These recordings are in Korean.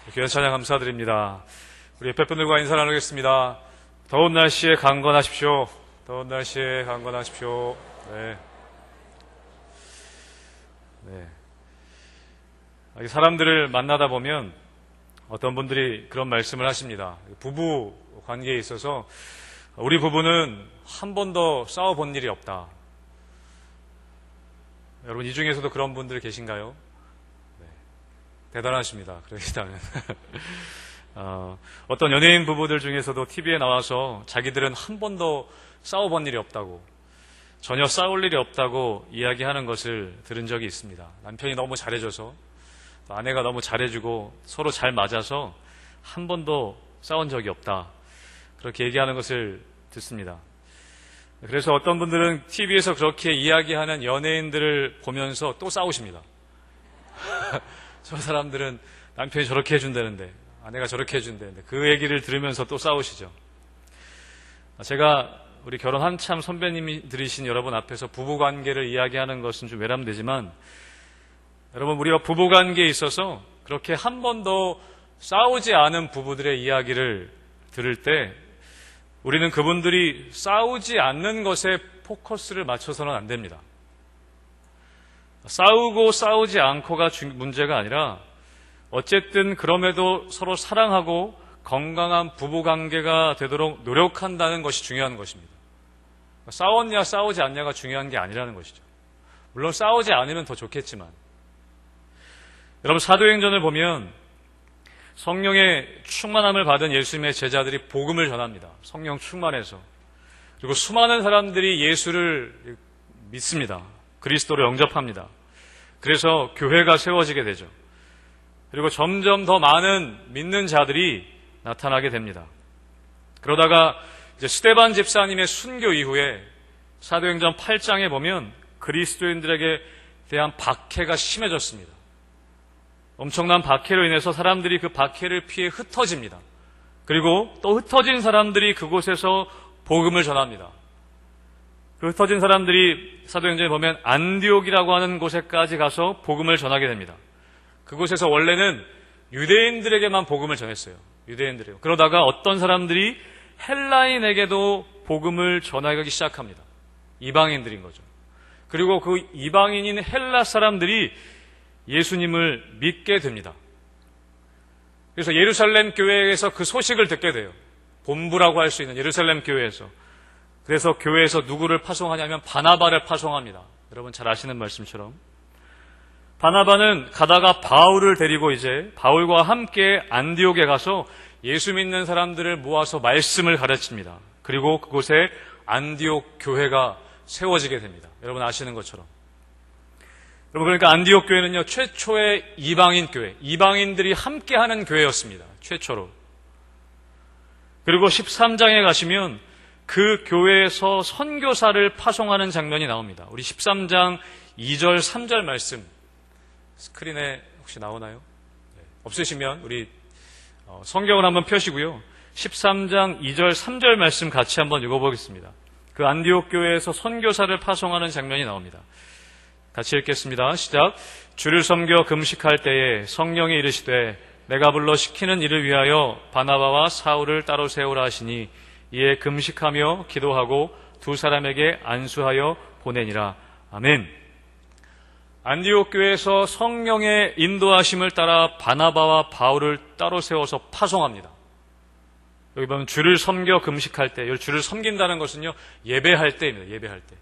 귀한 찬양 감사드립니다. 우리 옆에 분들과 인사 나누겠습니다. 더운 날씨에 강건하십시오. 더운 날씨에 강건하십시오. 네. 사람들을 만나다 보면 어떤 분들이 그런 말씀을 하십니다. 부부 관계에 있어서 우리 부부는 한 번도 싸워본 일이 없다. 여러분, 이 중에서도 그런 분들 계신가요? 네. 대단하십니다. 그러시다면. 어떤 연예인 부부들 중에서도 TV에 나와서 자기들은 한 번도 싸워본 일이 없다고, 전혀 싸울 일이 없다고 이야기하는 것을 들은 적이 있습니다. 남편이 너무 잘해줘서, 또 아내가 너무 잘해주고 서로 잘 맞아서 한 번도 싸운 적이 없다, 그렇게 얘기하는 것을 듣습니다. 그래서 어떤 분들은 TV에서 그렇게 이야기하는 연예인들을 보면서 또 싸우십니다. 저 사람들은 남편이 저렇게 해준다는데, 아내가 저렇게 해준다는데, 그 얘기를 들으면서 또 싸우시죠. 제가 우리 결혼 한참 선배님들이신 여러분 앞에서 부부관계를 이야기하는 것은 좀 외람되지만, 여러분, 우리가 부부관계에 있어서 그렇게 한 번도 싸우지 않은 부부들의 이야기를 들을 때 우리는 그분들이 싸우지 않는 것에 포커스를 맞춰서는 안 됩니다. 싸우고 싸우지 않고가 문제가 아니라 어쨌든 그럼에도 서로 사랑하고 건강한 부부관계가 되도록 노력한다는 것이 중요한 것입니다. 싸웠냐 싸우지 않냐가 중요한 게 아니라는 것이죠. 물론 싸우지 않으면 더 좋겠지만, 여러분, 사도행전을 보면 성령의 충만함을 받은 예수님의 제자들이 복음을 전합니다. 성령 충만해서. 그리고 수많은 사람들이 예수를 믿습니다. 그리스도를 영접합니다. 그래서 교회가 세워지게 되죠. 그리고 점점 더 많은 믿는 자들이 나타나게 됩니다. 그러다가 이제 스데반 집사님의 순교 이후에 사도행전 8장에 보면 그리스도인들에게 대한 박해가 심해졌습니다. 엄청난 박해로 인해서 사람들이 그 박해를 피해 흩어집니다. 그리고 또 흩어진 사람들이 그곳에서 복음을 전합니다. 그 흩어진 사람들이 사도행전에 보면 안디옥이라고 하는 곳에까지 가서 복음을 전하게 됩니다. 그곳에서 원래는 유대인들에게만 복음을 전했어요. 유대인들에게. 그러다가 어떤 사람들이 헬라인에게도 복음을 전하기 시작합니다. 이방인들인 거죠. 그리고 그 이방인인 헬라 사람들이 예수님을 믿게 됩니다. 그래서 예루살렘 교회에서 그 소식을 듣게 돼요. 본부라고 할 수 있는 예루살렘 교회에서. 그래서 교회에서 누구를 파송하냐면 바나바를 파송합니다. 여러분 잘 아시는 말씀처럼. 바나바는 가다가 바울을 데리고 이제 바울과 함께 안디옥에 가서 예수 믿는 사람들을 모아서 말씀을 가르칩니다. 그리고 그곳에 안디옥 교회가 세워지게 됩니다. 여러분 아시는 것처럼. 여러분, 그러니까 안디옥 교회는요, 최초의 이방인 교회, 이방인들이 함께하는 교회였습니다. 최초로. 그리고 13장에 가시면 그 교회에서 선교사를 파송하는 장면이 나옵니다. 우리 13장 2절, 3절 말씀 스크린에 혹시 나오나요? 네. 없으시면 우리 성경을 한번 펴시고요. 13장 2절, 3절 말씀 같이 한번 읽어보겠습니다. 그 안디옥 교회에서 선교사를 파송하는 장면이 나옵니다. 같이 읽겠습니다. 시작. 주를 섬겨 금식할 때에 성령이 이르시되 내가 불러 시키는 일을 위하여 바나바와 사울을 따로 세우라 하시니 이에 금식하며 기도하고 두 사람에게 안수하여 보내니라. 아멘. 안디옥 교회에서 성령의 인도하심을 따라 바나바와 바울을 따로 세워서 파송합니다. 여기 보면 주를 섬겨 금식할 때, 주를 섬긴다는 것은요, 예배할 때입니다. 예배할 때.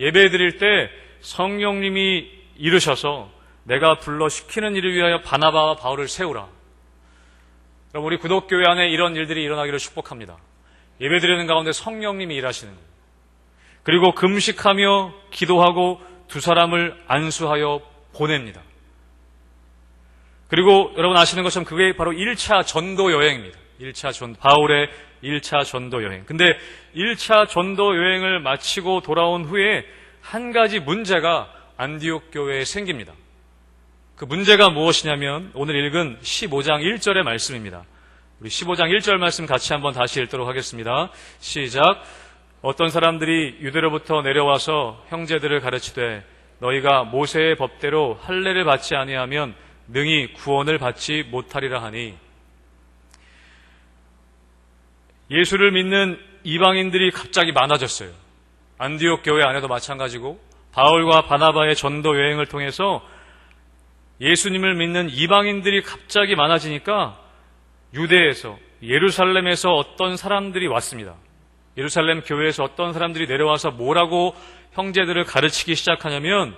예배 드릴 때 성령님이 이르셔서 내가 불러 시키는 일을 위하여 바나바와 바울을 세우라. 그럼 우리 구독교회 안에 이런 일들이 일어나기를 축복합니다. 예배드리는 가운데 성령님이 일하시는 거예요. 그리고 금식하며 기도하고 두 사람을 안수하여 보냅니다. 그리고 여러분 아시는 것처럼 그게 바로 1차 전도 여행입니다. 바울의 1차 전도 여행. 근데 1차 전도 여행을 마치고 돌아온 후에 한 가지 문제가 안디옥 교회에 생깁니다. 그 문제가 무엇이냐면 오늘 읽은 15장 1절의 말씀입니다. 우리 15장 1절 말씀 같이 한번 다시 읽도록 하겠습니다. 시작. 어떤 사람들이 유대로부터 내려와서 형제들을 가르치되 너희가 모세의 법대로 할례를 받지 아니하면 능히 구원을 받지 못하리라 하니, 예수를 믿는 이방인들이 갑자기 많아졌어요. 안디옥 교회 안에도 마찬가지고 바울과 바나바의 전도 여행을 통해서 예수님을 믿는 이방인들이 갑자기 많아지니까 유대에서, 예루살렘에서 어떤 사람들이 왔습니다. 예루살렘 교회에서 어떤 사람들이 내려와서 뭐라고 형제들을 가르치기 시작하냐면,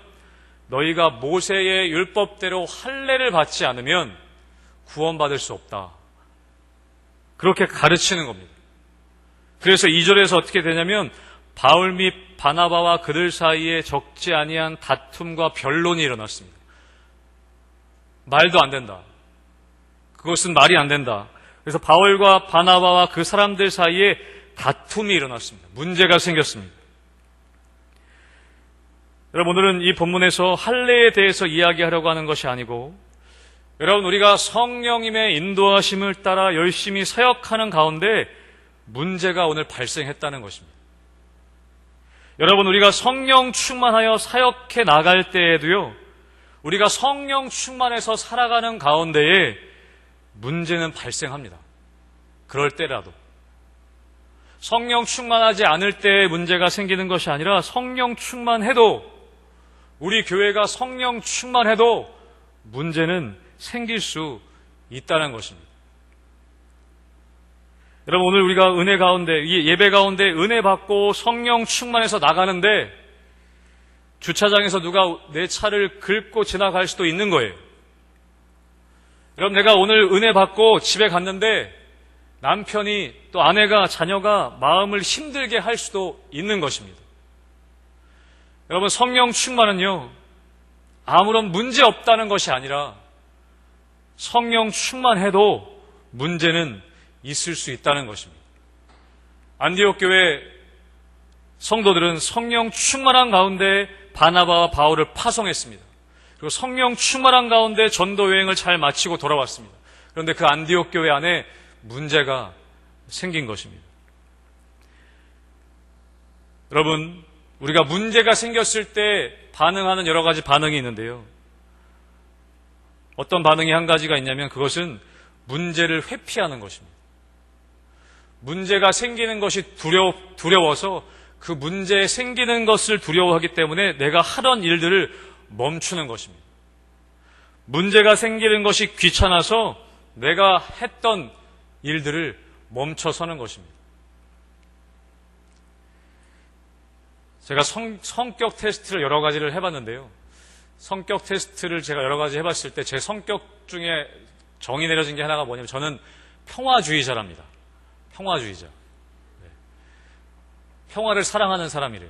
너희가 모세의 율법대로 할례를 받지 않으면 구원받을 수 없다. 그렇게 가르치는 겁니다. 그래서 2절에서 어떻게 되냐면, 바울 및 바나바와 그들 사이에 적지 아니한 다툼과 변론이 일어났습니다. 말도 안 된다. 그것은 말이 안 된다. 그래서 바울과 바나바와 그 사람들 사이에 다툼이 일어났습니다. 문제가 생겼습니다. 여러분, 오늘은 이 본문에서 할례에 대해서 이야기하려고 하는 것이 아니고, 여러분, 우리가 성령님의 인도하심을 따라 열심히 사역하는 가운데 문제가 오늘 발생했다는 것입니다. 여러분, 우리가 성령 충만하여 사역해 나갈 때에도요, 우리가 성령 충만해서 살아가는 가운데에 문제는 발생합니다. 그럴 때라도. 성령 충만하지 않을 때 문제가 생기는 것이 아니라, 성령 충만해도, 우리 교회가 성령 충만해도 문제는 생길 수 있다는 것입니다. 여러분, 오늘 우리가 은혜 가운데, 이 예배 가운데 은혜 받고 성령 충만해서 나가는데 주차장에서 누가 내 차를 긁고 지나갈 수도 있는 거예요. 여러분, 내가 오늘 은혜 받고 집에 갔는데 남편이, 또 아내가, 자녀가 마음을 힘들게 할 수도 있는 것입니다. 여러분, 성령 충만은요, 아무런 문제 없다는 것이 아니라 성령 충만해도 문제는 있을 수 있다는 것입니다. 안디옥 교회 성도들은 성령 충만한 가운데 바나바와 바울을 파송했습니다. 그리고 성령 충만한 가운데 전도 여행을 잘 마치고 돌아왔습니다. 그런데 그 안디옥 교회 안에 문제가 생긴 것입니다. 여러분, 우리가 문제가 생겼을 때 반응하는 여러 가지 반응이 있는데요. 어떤 반응이 한 가지가 있냐면, 그것은 문제를 회피하는 것입니다. 문제가 생기는 것이 두려워서 그 문제 생기는 것을 두려워하기 때문에 내가 하던 일들을 멈추는 것입니다. 문제가 생기는 것이 귀찮아서 내가 했던 일들을 멈춰서는 것입니다. 제가 성격 테스트를 여러 가지를 해봤는데요. 성격 테스트를 제가 여러 가지 해봤을 때 제 성격 중에 정의 내려진 게 하나가 뭐냐면, 저는 평화주의자랍니다. 평화주의자. 네. 평화를 사랑하는 사람이래요.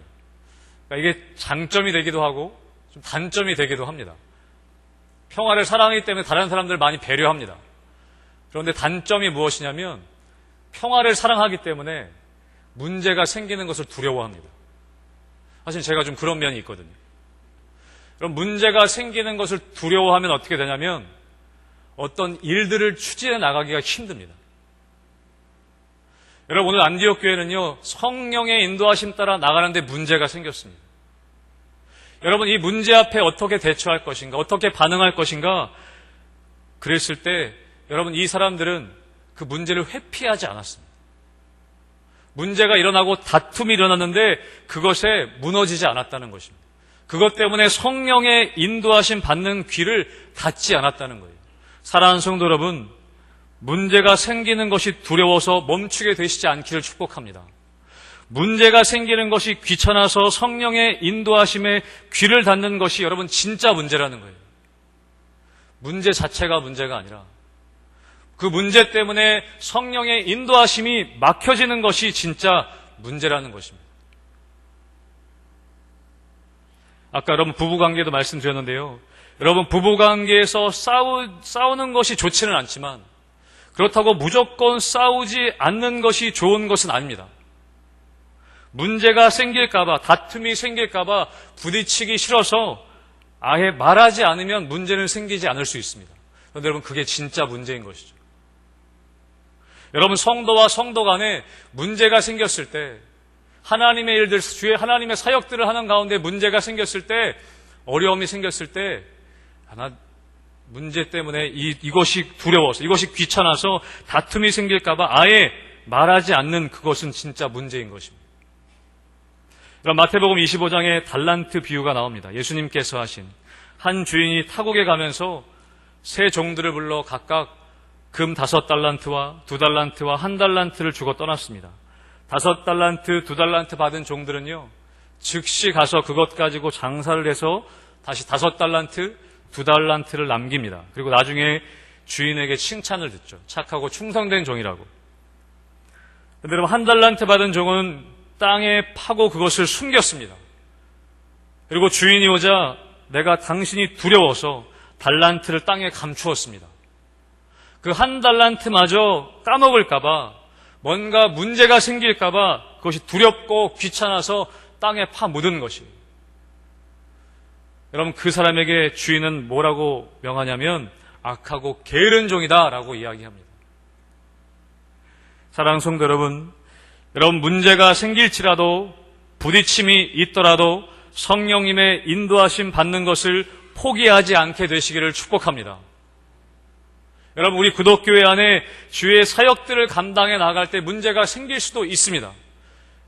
그러니까 이게 장점이 되기도 하고 좀 단점이 되기도 합니다. 평화를 사랑하기 때문에 다른 사람들을 많이 배려합니다. 그런데 단점이 무엇이냐면, 평화를 사랑하기 때문에 문제가 생기는 것을 두려워합니다. 사실 제가 좀 그런 면이 있거든요. 그럼 문제가 생기는 것을 두려워하면 어떻게 되냐면, 어떤 일들을 추진해 나가기가 힘듭니다. 여러분, 오늘 안디옥 교회는요, 성령의 인도하심 따라 나가는데 문제가 생겼습니다. 여러분, 이 문제 앞에 어떻게 대처할 것인가, 어떻게 반응할 것인가, 그랬을 때 여러분, 이 사람들은 그 문제를 회피하지 않았습니다. 문제가 일어나고 다툼이 일어났는데 그것에 무너지지 않았다는 것입니다. 그것 때문에 성령의 인도하심 받는 귀를 닫지 않았다는 거예요. 사랑하는 성도 여러분, 문제가 생기는 것이 두려워서 멈추게 되시지 않기를 축복합니다. 문제가 생기는 것이 귀찮아서 성령의 인도하심에 귀를 닫는 것이 여러분 진짜 문제라는 거예요. 문제 자체가 문제가 아니라 그 문제 때문에 성령의 인도하심이 막혀지는 것이 진짜 문제라는 것입니다. 아까 여러분 부부관계도 말씀드렸는데요. 여러분 부부관계에서 싸우는 것이 좋지는 않지만 그렇다고 무조건 싸우지 않는 것이 좋은 것은 아닙니다. 문제가 생길까봐, 다툼이 생길까봐 부딪히기 싫어서 아예 말하지 않으면 문제는 생기지 않을 수 있습니다. 그런데 여러분 그게 진짜 문제인 것이죠. 여러분 성도와 성도 간에 문제가 생겼을 때, 하나님의 일들, 주의 하나님의 사역들을 하는 가운데 문제가 생겼을 때, 어려움이 생겼을 때, 문제 때문에 이것이 두려워서, 이것이 귀찮아서 다툼이 생길까봐 아예 말하지 않는 그것은 진짜 문제인 것입니다. 그럼 마태복음 25장에 달란트 비유가 나옵니다. 예수님께서 하신 한 주인이 타국에 가면서 세 종들을 불러 각각 금 5달란트와 2달란트와 1달란트를 주고 떠났습니다. 5달란트, 2달란트 받은 종들은요, 즉시 가서 그것 가지고 장사를 해서 다시 5달란트, 2달란트를 남깁니다. 그리고 나중에 주인에게 칭찬을 듣죠. 착하고 충성된 종이라고. 그런데 여러분, 1달란트 받은 종은 땅에 파고 그것을 숨겼습니다. 그리고 주인이 오자 내가 당신이 두려워서 달란트를 땅에 감추었습니다. 그 1달란트마저 까먹을까봐, 뭔가 문제가 생길까봐 그것이 두렵고 귀찮아서 땅에 파 묻은 것이에요. 여러분, 그 사람에게 주인은 뭐라고 명하냐면 악하고 게으른 종이다 라고 이야기합니다. 사랑하는 성도 여러분, 문제가 생길지라도, 부딪힘이 있더라도 성령님의 인도하심 받는 것을 포기하지 않게 되시기를 축복합니다. 여러분, 우리 구독교회 안에 주의 사역들을 감당해 나갈 때 문제가 생길 수도 있습니다.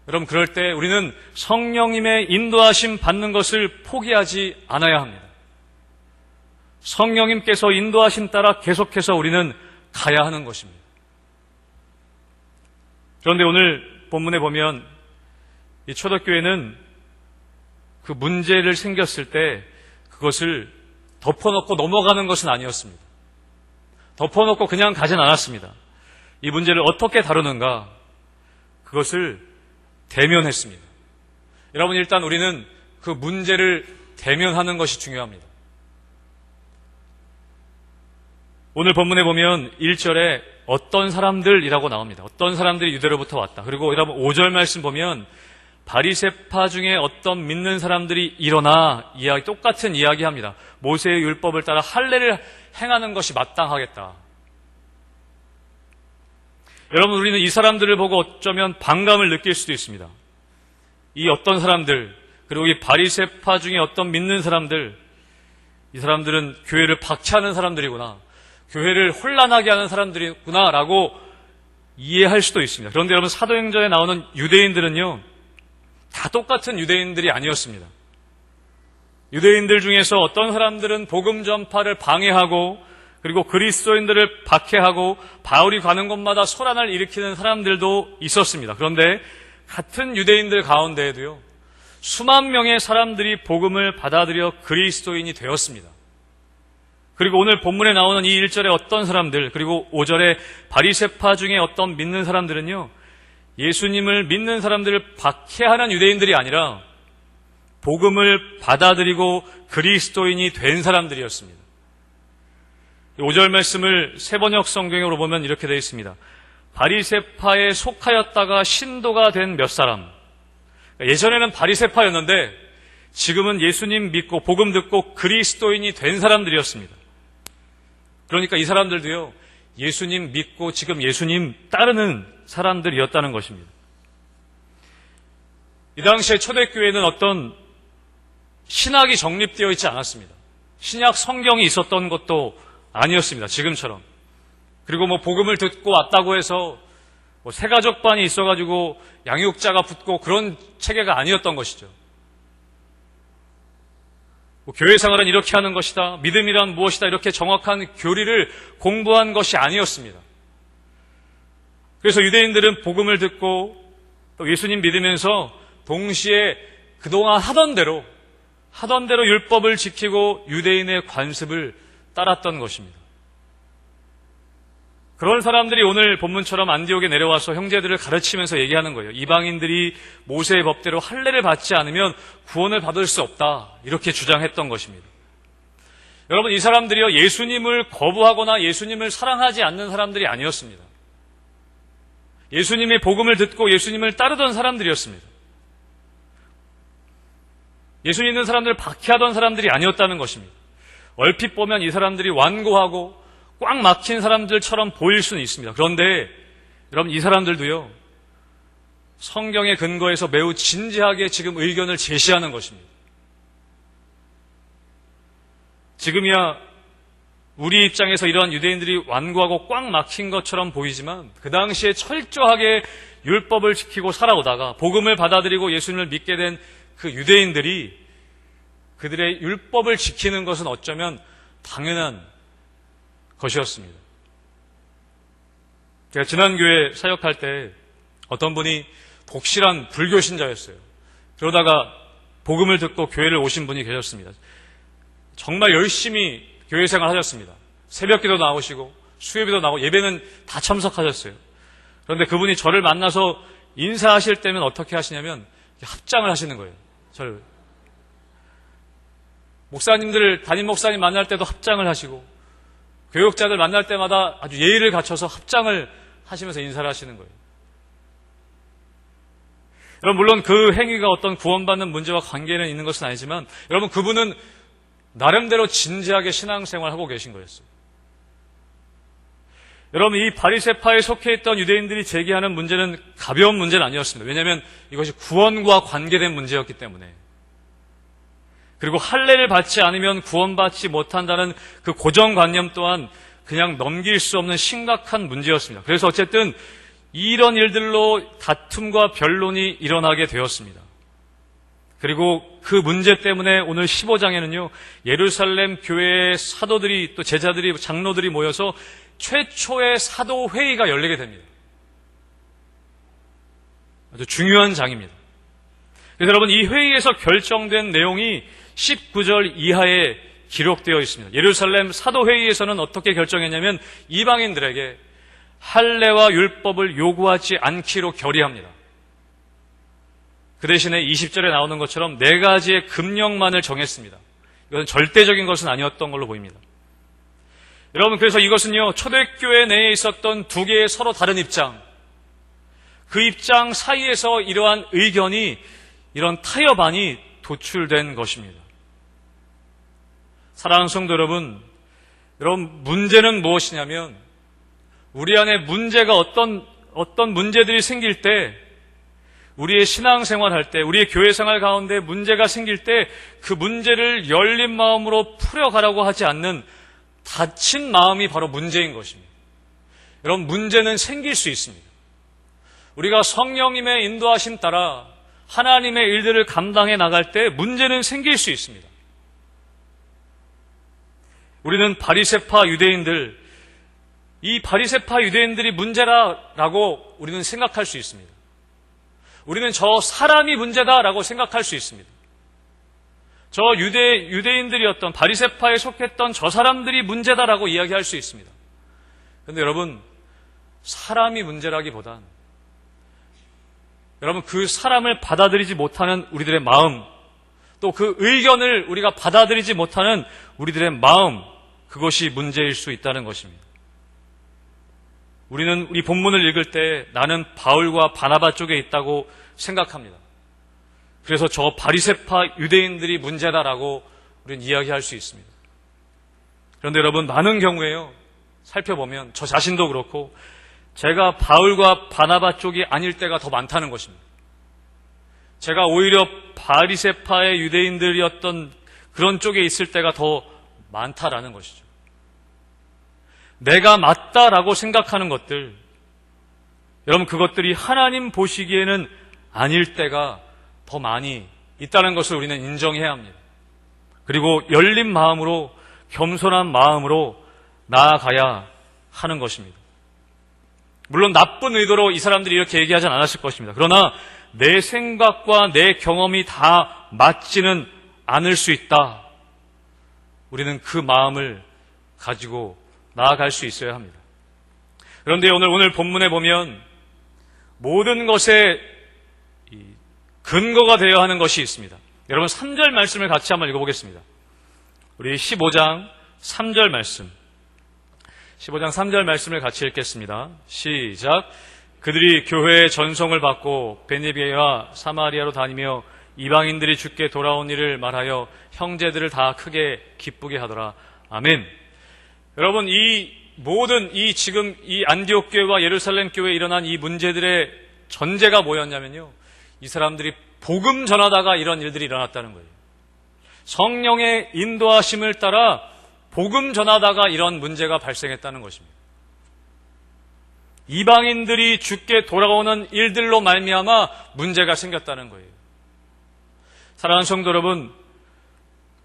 여러분, 그럴 때 우리는 성령님의 인도하심 받는 것을 포기하지 않아야 합니다. 성령님께서 인도하심 따라 계속해서 우리는 가야 하는 것입니다. 그런데 오늘 본문에 보면 이 초대교회는 그 문제를 생겼을 때 그것을 덮어놓고 넘어가는 것은 아니었습니다. 덮어놓고 그냥 가진 않았습니다. 이 문제를 어떻게 다루는가, 그것을 대면했습니다. 여러분, 일단 우리는 그 문제를 대면하는 것이 중요합니다. 오늘 본문에 보면 1절에 어떤 사람들이라고 나옵니다. 어떤 사람들이 유대로부터 왔다. 그리고 여러분 5절 말씀 보면 바리새파 중에 어떤 믿는 사람들이 일어나 똑같은 이야기합니다. 모세의 율법을 따라 할례를 행하는 것이 마땅하겠다. 여러분, 우리는 이 사람들을 보고 어쩌면 반감을 느낄 수도 있습니다. 이 어떤 사람들, 그리고 이 바리새파 중에 어떤 믿는 사람들, 이 사람들은 교회를 박해하는 사람들이구나, 교회를 혼란하게 하는 사람들이구나 라고 이해할 수도 있습니다. 그런데 여러분, 사도행전에 나오는 유대인들은요, 다 똑같은 유대인들이 아니었습니다. 유대인들 중에서 어떤 사람들은 복음 전파를 방해하고, 그리고 그리스도인들을 박해하고 바울이 가는 곳마다 소란을 일으키는 사람들도 있었습니다. 그런데 같은 유대인들 가운데에도요, 수만 명의 사람들이 복음을 받아들여 그리스도인이 되었습니다. 그리고 오늘 본문에 나오는 이 1절에 어떤 사람들, 그리고 5절에 바리새파 중에 어떤 믿는 사람들은요, 예수님을 믿는 사람들을 박해하는 유대인들이 아니라 복음을 받아들이고 그리스도인이 된 사람들이었습니다. 5절 말씀을 세번역 성경으로 보면 이렇게 되어 있습니다. 바리새파에 속하였다가 신도가 된 몇 사람. 예전에는 바리새파였는데 지금은 예수님 믿고 복음 듣고 그리스도인이 된 사람들이었습니다. 그러니까 이 사람들도요, 예수님 믿고 지금 예수님 따르는 사람들이었다는 것입니다. 이 당시에 초대교회는 어떤 신학이 정립되어 있지 않았습니다. 신약 성경이 있었던 것도 아니었습니다. 지금처럼. 그리고 복음을 듣고 왔다고 해서 새가족반이 있어가지고 양육자가 붙고 그런 체계가 아니었던 것이죠. 교회 생활은 이렇게 하는 것이다, 믿음이란 무엇이다, 이렇게 정확한 교리를 공부한 것이 아니었습니다. 그래서 유대인들은 복음을 듣고 또 예수님 믿으면서 동시에 그동안 하던 대로 율법을 지키고 유대인의 관습을 따랐던 것입니다. 그런 사람들이 오늘 본문처럼 안디옥에 내려와서 형제들을 가르치면서 얘기하는 거예요. 이방인들이 모세의 법대로 할례를 받지 않으면 구원을 받을 수 없다, 이렇게 주장했던 것입니다. 여러분, 이 사람들이요, 예수님을 거부하거나 예수님을 사랑하지 않는 사람들이 아니었습니다. 예수님의 복음을 듣고 예수님을 따르던 사람들이었습니다. 예수 믿는 사람들을 박해하던 사람들이 아니었다는 것입니다. 얼핏 보면 이 사람들이 완고하고 꽉 막힌 사람들처럼 보일 수는 있습니다. 그런데 여러분, 이 사람들도요, 성경의 근거에서 매우 진지하게 지금 의견을 제시하는 것입니다. 지금이야 우리 입장에서 이러한 유대인들이 완고하고 꽉 막힌 것처럼 보이지만 그 당시에 철저하게 율법을 지키고 살아오다가 복음을 받아들이고 예수님을 믿게 된 그 유대인들이 그들의 율법을 지키는 것은 어쩌면 당연한 것이었습니다. 제가 지난 교회 사역할 때 어떤 분이 독실한 불교 신자였어요. 그러다가 복음을 듣고 교회를 오신 분이 계셨습니다. 정말 열심히 교회 생활 하셨습니다. 새벽기도 나오시고 수요일도 나오고 예배는 다 참석하셨어요. 그런데 그분이 저를 만나서 인사하실 때면 어떻게 하시냐면 합장을 하시는 거예요. 저를. 목사님들, 담임 목사님 만날 때도 합장을 하시고 교육자들 만날 때마다 아주 예의를 갖춰서 합장을 하시면서 인사를 하시는 거예요. 여러분, 물론 그 행위가 어떤 구원받는 문제와 관계는 있는 것은 아니지만 여러분, 그분은 나름대로 진지하게 신앙생활을 하고 계신 거였어요. 여러분, 이 바리새파에 속해 있던 유대인들이 제기하는 문제는 가벼운 문제는 아니었습니다. 왜냐하면 이것이 구원과 관계된 문제였기 때문에. 그리고 할례를 받지 않으면 구원받지 못한다는 그 고정관념 또한 그냥 넘길 수 없는 심각한 문제였습니다. 그래서 어쨌든 이런 일들로 다툼과 변론이 일어나게 되었습니다. 그리고 그 문제 때문에 오늘 15장에는요, 예루살렘 교회의 사도들이 또 제자들이 장로들이 모여서 최초의 사도회의가 열리게 됩니다. 아주 중요한 장입니다. 그래서 여러분, 이 회의에서 결정된 내용이 19절 이하에 기록되어 있습니다. 예루살렘 사도회의에서는 어떻게 결정했냐면 이방인들에게 할례와 율법을 요구하지 않기로 결의합니다. 그 대신에 20절에 나오는 것처럼 4가지의 금령만을 정했습니다. 이것은 절대적인 것은 아니었던 걸로 보입니다. 여러분, 그래서 이것은요, 초대교회 내에 있었던 2개의 서로 다른 입장, 그 입장 사이에서 이러한 의견이, 이런 타협안이 도출된 것입니다. 사랑하는 성도 여러분, 문제는 무엇이냐면 우리 안에 문제가 어떤 문제들이 생길 때, 우리의 신앙생활 할 때, 우리의 교회생활 가운데 문제가 생길 때 그 문제를 열린 마음으로 풀어가라고 하지 않는 닫힌 마음이 바로 문제인 것입니다. 여러분, 문제는 생길 수 있습니다. 우리가 성령님의 인도하심 따라 하나님의 일들을 감당해 나갈 때 문제는 생길 수 있습니다. 우리는 바리새파 유대인들, 이 바리새파 유대인들이 문제라고 우리는 생각할 수 있습니다. 우리는 저 사람이 문제다라고 생각할 수 있습니다. 저 유대인들이었던 바리새파에 속했던 저 사람들이 문제다라고 이야기할 수 있습니다. 그런데 여러분, 사람이 문제라기보단 여러분, 그 사람을 받아들이지 못하는 우리들의 마음, 또 그 의견을 우리가 받아들이지 못하는 우리들의 마음, 그것이 문제일 수 있다는 것입니다. 우리는 이 본문을 읽을 때 나는 바울과 바나바 쪽에 있다고 생각합니다. 그래서 저 바리새파 유대인들이 문제다라고 우리는 이야기할 수 있습니다. 그런데 여러분, 많은 경우에요, 살펴보면 저 자신도 그렇고 제가 바울과 바나바 쪽이 아닐 때가 더 많다는 것입니다. 제가 오히려 바리새파의 유대인들이었던 그런 쪽에 있을 때가 더 많다라는 것이죠. 내가 맞다라고 생각하는 것들, 여러분, 그것들이 하나님 보시기에는 아닐 때가 더 많이 있다는 것을 우리는 인정해야 합니다. 그리고 열린 마음으로, 겸손한 마음으로 나아가야 하는 것입니다. 물론 나쁜 의도로 이 사람들이 이렇게 얘기하진 않았을 것입니다. 그러나 내 생각과 내 경험이 다 맞지는 않을 수 있다. 우리는 그 마음을 가지고 나아갈 수 있어야 합니다. 그런데 오늘 본문에 보면 모든 것에 근거가 되어야 하는 것이 있습니다. 여러분, 3절 말씀을 같이 한번 읽어보겠습니다. 우리 15장 3절 말씀. 15장 3절 말씀을 같이 읽겠습니다. 시작. 그들이 교회의 전송을 받고 베니베와 사마리아로 다니며 이방인들이 주께 돌아온 일을 말하여 형제들을 다 크게 기쁘게 하더라. 아멘. 여러분, 지금 이 안디옥 교회와 예루살렘 교회에 일어난 이 문제들의 전제가 뭐였냐면요, 이 사람들이 복음 전하다가 이런 일들이 일어났다는 거예요. 성령의 인도하심을 따라 복음 전하다가 이런 문제가 발생했다는 것입니다. 이방인들이 죽게 돌아오는 일들로 말미암아 문제가 생겼다는 거예요. 사랑하는 성도 여러분,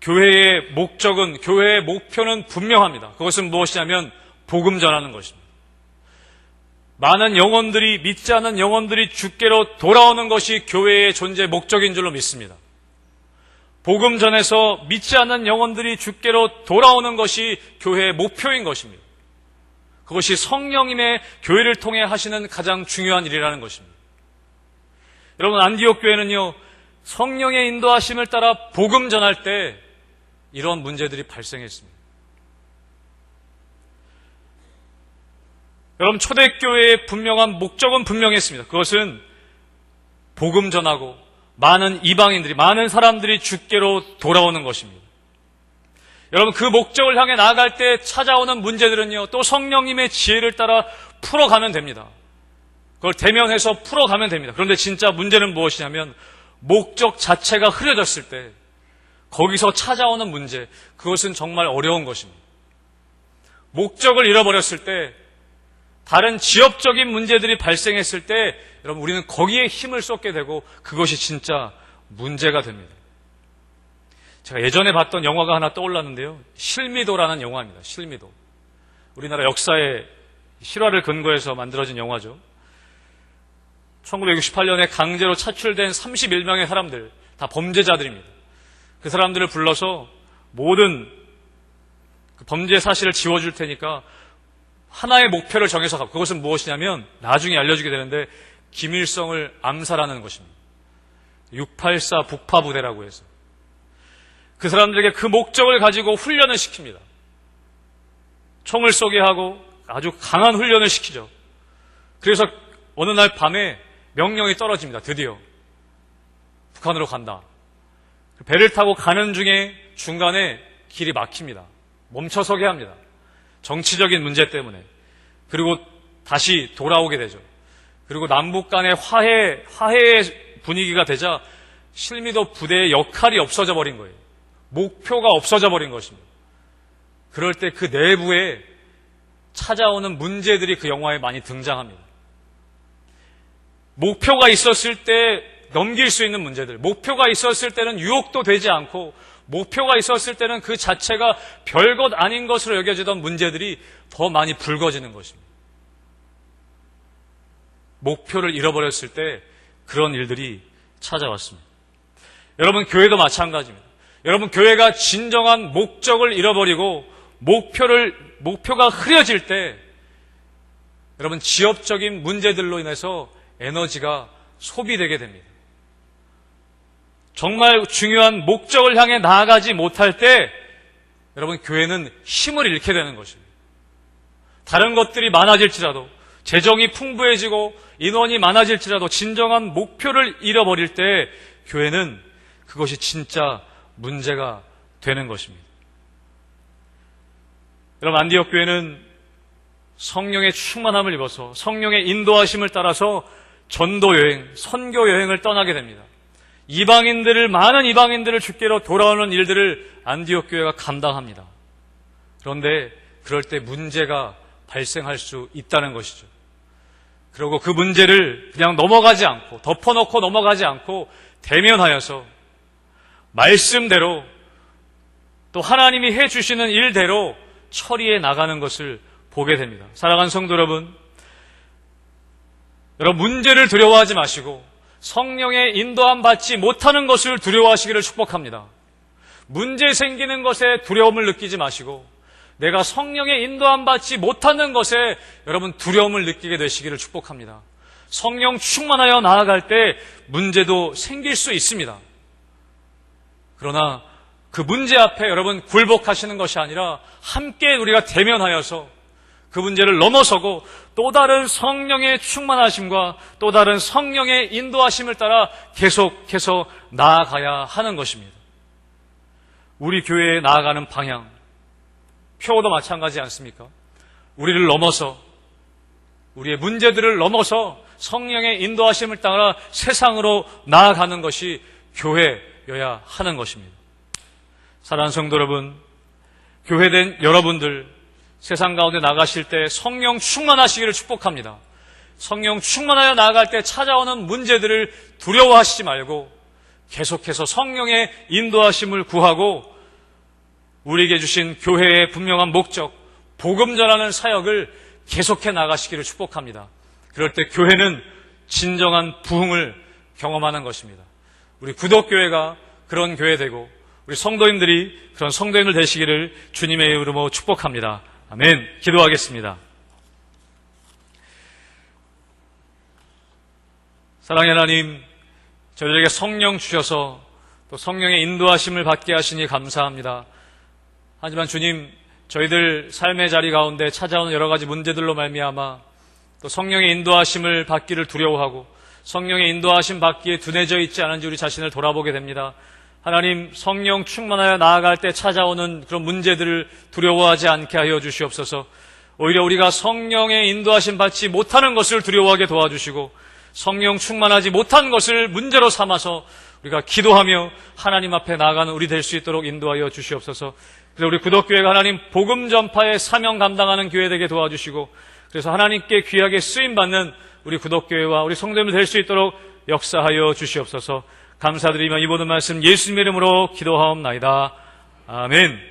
교회의 목적은, 교회의 목표는 분명합니다. 그것은 무엇이냐면 복음 전하는 것입니다. 많은 영혼들이, 믿지 않는 영혼들이 주께로 돌아오는 것이 교회의 존재 목적인 줄로 믿습니다. 복음 전에서 믿지 않는 영혼들이 주께로 돌아오는 것이 교회의 목표인 것입니다. 그것이 성령님의 교회를 통해 하시는 가장 중요한 일이라는 것입니다. 여러분, 안디옥 교회는요, 성령의 인도하심을 따라 복음 전할 때 이런 문제들이 발생했습니다. 여러분, 초대교회의 분명한 목적은 분명했습니다. 그것은 복음 전하고 많은 이방인들이, 많은 사람들이 주께로 돌아오는 것입니다. 여러분, 그 목적을 향해 나아갈 때 찾아오는 문제들은요, 또 성령님의 지혜를 따라 풀어가면 됩니다. 그걸 대면해서 풀어가면 됩니다. 그런데 진짜 문제는 무엇이냐면 목적 자체가 흐려졌을 때 거기서 찾아오는 문제, 그것은 정말 어려운 것입니다. 목적을 잃어버렸을 때, 다른 지역적인 문제들이 발생했을 때 여러분, 우리는 거기에 힘을 쏟게 되고 그것이 진짜 문제가 됩니다. 제가 예전에 봤던 영화가 하나 떠올랐는데요, 실미도라는 영화입니다. 실미도. 우리나라 역사의 실화를 근거해서 만들어진 영화죠. 1968년에 강제로 차출된 31명의 사람들, 다 범죄자들입니다. 그 사람들을 불러서 모든 그 범죄 사실을 지워줄 테니까 하나의 목표를 정해서 가고, 그것은 무엇이냐면 나중에 알려주게 되는데 김일성을 암살하는 것입니다. 684 북파부대라고 해서 그 사람들에게 그 목적을 가지고 훈련을 시킵니다. 총을 쏘게 하고 아주 강한 훈련을 시키죠. 그래서 어느 날 밤에 명령이 떨어집니다. 드디어 북한으로 간다. 배를 타고 가는 중에 중간에 길이 막힙니다. 멈춰서게 합니다. 정치적인 문제 때문에. 그리고 다시 돌아오게 되죠. 그리고 남북 간의 화해의 분위기가 되자 실미도 부대의 역할이 없어져 버린 거예요. 목표가 없어져 버린 것입니다. 그럴 때 그 내부에 찾아오는 문제들이 그 영화에 많이 등장합니다. 목표가 있었을 때 넘길 수 있는 문제들, 목표가 있었을 때는 유혹도 되지 않고, 목표가 있었을 때는 그 자체가 별것 아닌 것으로 여겨지던 문제들이 더 많이 불거지는 것입니다. 목표를 잃어버렸을 때 그런 일들이 찾아왔습니다. 여러분, 교회도 마찬가지입니다. 여러분, 교회가 진정한 목적을 잃어버리고 목표가 흐려질 때 여러분, 지역적인 문제들로 인해서 에너지가 소비되게 됩니다. 정말 중요한 목적을 향해 나아가지 못할 때 여러분, 교회는 힘을 잃게 되는 것입니다. 다른 것들이 많아질지라도, 재정이 풍부해지고 인원이 많아질지라도 진정한 목표를 잃어버릴 때 교회는 그것이 진짜 문제가 되는 것입니다. 여러분, 안디옥 교회는 성령의 충만함을 입어서 성령의 인도하심을 따라서 전도 여행, 선교 여행을 떠나게 됩니다. 많은 이방인들을 주께로 돌아오는 일들을 안디옥 교회가 감당합니다. 그런데 그럴 때 문제가 발생할 수 있다는 것이죠. 그리고 그 문제를 그냥 넘어가지 않고, 덮어놓고 넘어가지 않고 대면하여서 말씀대로 또 하나님이 해주시는 일대로 처리해 나가는 것을 보게 됩니다. 사랑하는 성도 여러분, 문제를 두려워하지 마시고 성령의 인도함 받지 못하는 것을 두려워하시기를 축복합니다. 문제 생기는 것에 두려움을 느끼지 마시고 내가 성령의 인도함 받지 못하는 것에 여러분 두려움을 느끼게 되시기를 축복합니다. 성령 충만하여 나아갈 때 문제도 생길 수 있습니다. 그러나 그 문제 앞에 여러분 굴복하시는 것이 아니라 함께 우리가 대면하여서 그 문제를 넘어서고 또 다른 성령의 충만하심과 또 다른 성령의 인도하심을 따라 계속해서 나아가야 하는 것입니다. 우리 교회에 나아가는 방향, 표도 마찬가지 않습니까? 우리를 넘어서, 우리의 문제들을 넘어서 성령의 인도하심을 따라 세상으로 나아가는 것이 교회여야 하는 것입니다. 사랑하는 성도 여러분, 교회된 여러분들 세상 가운데 나가실 때 성령 충만하시기를 축복합니다. 성령 충만하여 나아갈 때 찾아오는 문제들을 두려워하시지 말고 계속해서 성령의 인도하심을 구하고 우리에게 주신 교회의 분명한 목적, 복음 전하는 사역을 계속해 나가시기를 축복합니다. 그럴 때 교회는 진정한 부흥을 경험하는 것입니다. 우리 구독교회가 그런 교회 되고 우리 성도님들이 그런 성도님들 되시기를 주님의 이름으로 축복합니다. 아멘. 기도하겠습니다. 사랑의 하나님, 저희들에게 성령 주셔서 또 성령의 인도하심을 받게 하시니 감사합니다. 하지만 주님, 저희들 삶의 자리 가운데 찾아오는 여러 가지 문제들로 말미암아 또 성령의 인도하심을 받기를 두려워하고 성령의 인도하심 받기에 둔해져 있지 않은지 우리 자신을 돌아보게 됩니다. 하나님, 성령 충만하여 나아갈 때 찾아오는 그런 문제들을 두려워하지 않게 하여 주시옵소서. 오히려 우리가 성령의 인도하심 받지 못하는 것을 두려워하게 도와주시고 성령 충만하지 못한 것을 문제로 삼아서 우리가 기도하며 하나님 앞에 나아가는 우리 될 수 있도록 인도하여 주시옵소서. 그래서 우리 구독교회가 하나님 복음 전파의 사명 감당하는 교회 되게 도와주시고 그래서 하나님께 귀하게 쓰임받는 우리 구독교회와 우리 성도님들 될 수 있도록 역사하여 주시옵소서. 감사드리며 이 모든 말씀 예수님의 이름으로 기도하옵나이다. 아멘.